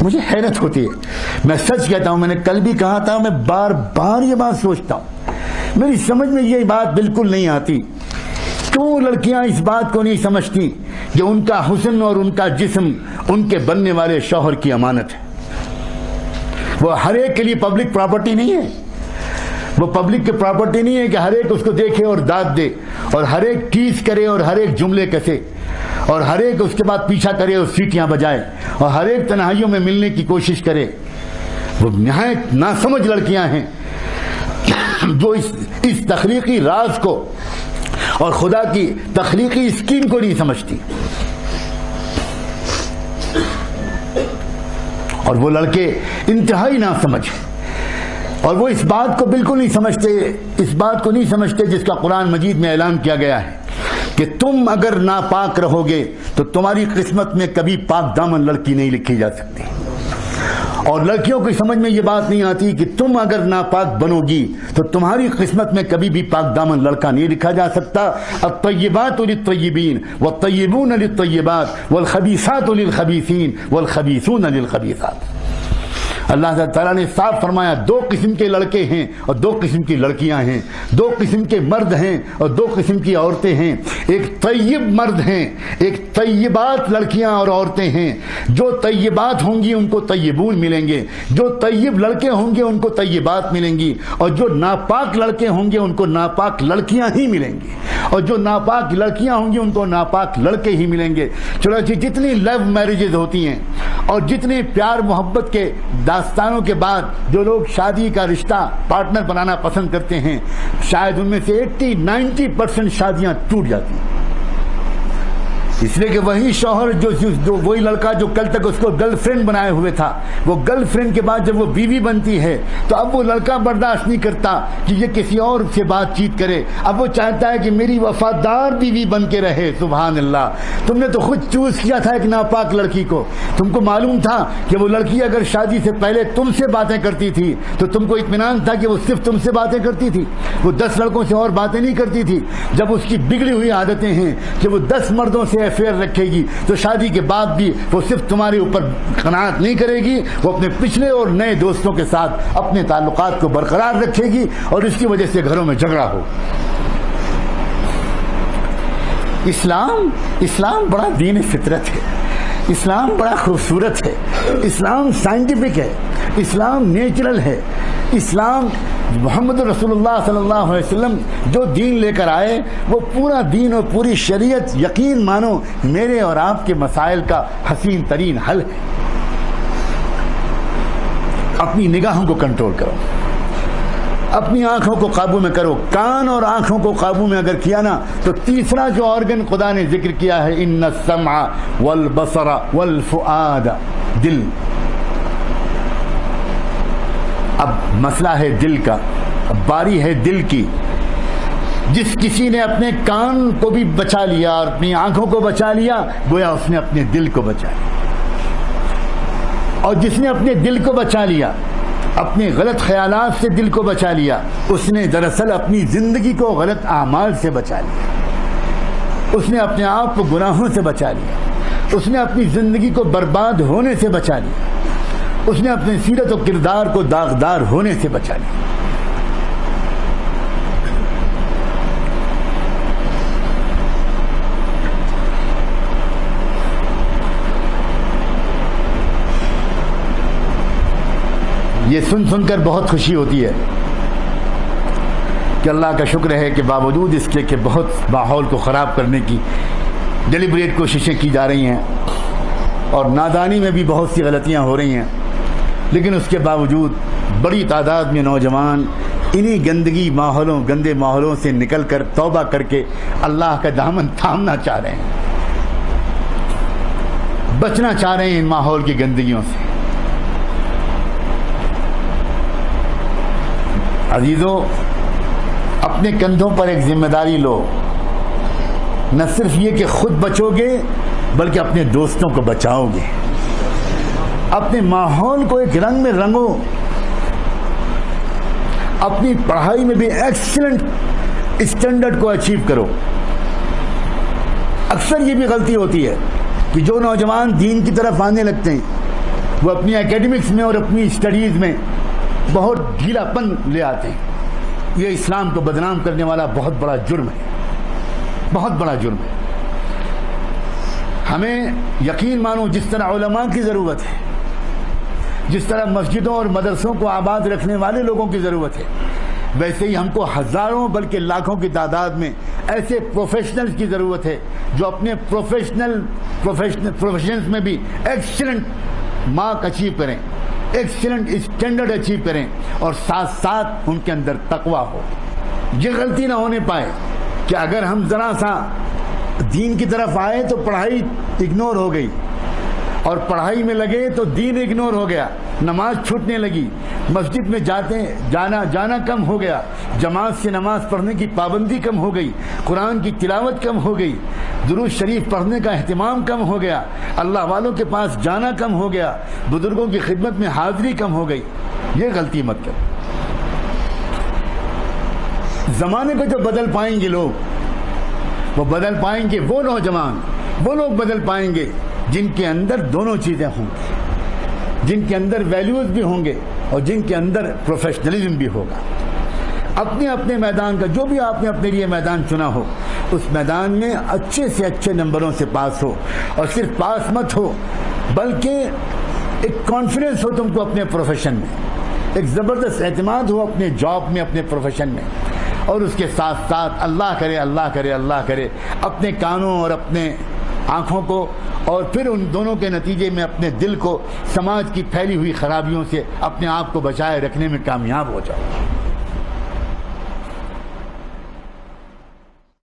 مجھے حیرت ہوتی ہے، میں سچ کہتا ہوں، میں نے کل بھی کہا تھا، میں بار بار یہ بات سوچتا ہوں، میری سمجھ میں یہ بات بالکل نہیں آتی، کیوں لڑکیاں اس بات کو نہیں سمجھتی کہ ان کا حسن اور ان کا جسم ان کے بننے والے شوہر کی امانت ہے۔ وہ ہر ایک کے لیے پبلک پراپرٹی نہیں ہے، وہ پبلک کی پراپرٹی نہیں ہے کہ ہر ایک اس کو دیکھے اور داد دے اور ہر ایک ٹیز کرے اور ہر ایک جملے کسے اور ہر ایک اس کے بعد پیچھا کرے اور سیٹیاں بجائے اور ہر ایک تنہائیوں میں ملنے کی کوشش کرے۔ وہ نہایت ناسمجھ لڑکیاں ہیں جو اس تخلیقی راز کو اور خدا کی تخلیقی اسکیم کو نہیں سمجھتی، اور وہ لڑکے انتہائی ناسمجھ ہیں، اور وہ اس بات کو بالکل نہیں سمجھتے، اس بات کو نہیں سمجھتے جس کا قرآن مجید میں اعلان کیا گیا ہے کہ تم اگر ناپاک رہو گے تو تمہاری قسمت میں کبھی پاک دامن لڑکی نہیں لکھی جا سکتی، اور لڑکیوں کی سمجھ میں یہ بات نہیں آتی کہ تم اگر ناپاک بنو گی تو تمہاری قسمت میں کبھی بھی پاک دامن لڑکا نہیں لکھا جا سکتا۔ الطیبات للطیبین والطیبون للطیبات والخبیثات للخبیثین والخبیثون للخبیثات۔ اللہ تعالیٰ نے صاف فرمایا دو قسم کے لڑکے ہیں اور دو قسم کی لڑکیاں ہیں، دو قسم کے مرد ہیں اور دو قسم کی عورتیں ہیں، ایک طیب مرد ہیں، ایک طیبات لڑکیاں اور عورتیں ہیں، جو طیبات ہوں گی ان کو طیبون ملیں گے، جو طیب لڑکے ہوں گے ان کو طیبات ملیں گی، اور جو ناپاک لڑکے ہوں گے ان کو ناپاک لڑکیاں ہی ملیں گی، اور جو ناپاک لڑکیاں ہوں گی ان کو ناپاک لڑکے ہی ملیں گے۔ چنانچہ جتنی لو میرجز ہوتی ہیں اور جتنے پیار محبت کے داستانوں کے بعد جو لوگ شادی کا رشتہ پارٹنر بنانا پسند کرتے ہیں، شاید ان میں سے 80-90% شادیاں ٹوٹ جاتی ہیں، اس لیے کہ وہی شوہر جو وہی لڑکا جو کل تک اس کو گرل فرینڈ بنائے ہوئے تھا، وہ گرل فرینڈ کے بعد جب وہ بیوی بنتی ہے تو اب وہ لڑکا برداشت نہیں کرتا کہ یہ کسی اور سے بات چیت کرے، اب وہ چاہتا ہے کہ میری وفادار بیوی بن کے رہے۔ سبحان اللہ، تم نے تو خود چوز کیا تھا ایک ناپاک لڑکی کو، تم کو معلوم تھا کہ وہ لڑکی اگر شادی سے پہلے تم سے باتیں کرتی تھی تو تم کو اطمینان تھا کہ وہ صرف تم سے باتیں کرتی تھی، وہ 10 لڑکوں سے اور باتیں نہیں کرتی تھی۔ جب اس کی بگڑی ہوئی عادتیں ہیں کہ وہ 10 مردوں سے افیئر رکھے گی تو شادی کے بعد بھی وہ صرف تمہارے اوپر قناعت نہیں کرے گی، وہ اپنے پچھلے اور نئے دوستوں کے ساتھ اپنے تعلقات کو برقرار رکھے گی اور اس کی وجہ سے گھروں میں جھگڑا ہو۔ اسلام بڑا دین فطرت ہے، اسلام بڑا خوبصورت ہے، اسلام سائنٹیفک ہے، اسلام نیچرل ہے، اسلام محمد رسول اللہ صلی اللہ علیہ وسلم جو دین لے کر آئے وہ پورا دین اور پوری شریعت یقین مانو میرے اور آپ کے مسائل کا حسین ترین حل ہے۔ اپنی نگاہوں کو کنٹرول کرو، اپنی آنکھوں کو قابو میں کرو، کان اور آنکھوں کو قابو میں اگر کیا نا تو تیسرا جو آرگن خدا نے ذکر کیا ہے ان السمع والبصر والفؤاد، دل۔ اب مسئلہ ہے دل کا، اب باری ہے دل کی۔ جس کسی نے اپنے کان کو بھی بچا لیا اور اپنی آنکھوں کو بچا لیا گویا اس نے اپنے دل کو بچا لیا، اور جس نے اپنے دل کو بچا لیا، اپنے غلط خیالات سے دل کو بچا لیا، اس نے دراصل اپنی زندگی کو غلط اعمال سے بچا لیا، اس نے اپنے آپ کو گناہوں سے بچا لیا، اس نے اپنی زندگی کو برباد ہونے سے بچا لیا، اس نے اپنے سیرت و کردار کو داغدار ہونے سے بچا لیا۔ یہ سن کر بہت خوشی ہوتی ہے کہ اللہ کا شکر ہے کہ باوجود اس کے کہ بہت ماحول کو خراب کرنے کی ڈیلیبریٹ کوششیں کی جا رہی ہیں اور نادانی میں بھی بہت سی غلطیاں ہو رہی ہیں، لیکن اس کے باوجود بڑی تعداد میں نوجوان انہی گندے ماحولوں سے نکل کر توبہ کر کے اللہ کا دامن تھامنا چاہ رہے ہیں، بچنا چاہ رہے ہیں ان ماحول کی گندگیوں سے۔ عزیزو، اپنے کندھوں پر ایک ذمہ داری لو، نہ صرف یہ کہ خود بچو گے بلکہ اپنے دوستوں کو بچاؤ گے، اپنے ماحول کو ایک رنگ میں رنگو، اپنی پڑھائی میں بھی ایکسیلنٹ اسٹینڈرڈ کو اچیو کرو۔ اکثر یہ بھی غلطی ہوتی ہے کہ جو نوجوان دین کی طرف آنے لگتے ہیں وہ اپنی اکیڈمکس میں اور اپنی اسٹڈیز میں بہت ڈھیلا پن لے آتے ہیں۔ یہ اسلام کو بدنام کرنے والا بہت بڑا جرم ہے، بہت بڑا جرم ہے۔ ہمیں یقین مانو جس طرح علماء کی ضرورت ہے، جس طرح مسجدوں اور مدرسوں کو آباد رکھنے والے لوگوں کی ضرورت ہے، ویسے ہی ہم کو ہزاروں بلکہ لاکھوں کی تعداد میں ایسے پروفیشنلز کی ضرورت ہے جو اپنے پروفیشنز میں بھی ایکسیلنٹ مارک اچیو کریں، ایکسیلنٹ اسٹینڈرڈ اچیو کریں، اور ساتھ ساتھ ان کے اندر تقویٰ ہو۔ یہ غلطی نہ ہونے پائے کہ اگر ہم ذرا سا دین کی طرف آئے تو پڑھائی اگنور ہو گئی، اور پڑھائی میں لگے تو دین اگنور ہو گیا، نماز چھوٹنے لگی، مسجد میں جانا کم ہو گیا، جماعت سے نماز پڑھنے کی پابندی کم ہو گئی، قرآن کی تلاوت کم ہو گئی، درود شریف پڑھنے کا اہتمام کم ہو گیا، اللہ والوں کے پاس جانا کم ہو گیا، بزرگوں کی خدمت میں حاضری کم ہو گئی۔ یہ غلطی مت کرو۔ زمانے کو جو بدل پائیں گے لوگ، وہ بدل پائیں گے، وہ نوجوان، وہ لوگ بدل پائیں گے جن کے اندر دونوں چیزیں ہوں گی، جن کے اندر ویلیوز بھی ہوں گے اور جن کے اندر پروفیشنلزم بھی ہوگا۔ اپنے اپنے میدان کا جو بھی آپ نے اپنے لیے میدان چنا ہو، اس میدان میں اچھے سے اچھے نمبروں سے پاس ہو، اور صرف پاس مت ہو بلکہ ایک کانفیڈنس ہو تم کو اپنے پروفیشن میں، ایک زبردست اعتماد ہو اپنے جاب میں، اپنے پروفیشن میں، اور اس کے ساتھ ساتھ اللہ کرے اللہ کرے اللہ کرے اپنے کانوں اور اپنے آنکھوں کو، اور پھر ان دونوں کے نتیجے میں اپنے دل کو سماج کی پھیلی ہوئی خرابیوں سے اپنے آپ کو بچائے رکھنے میں کامیاب ہو جاؤ۔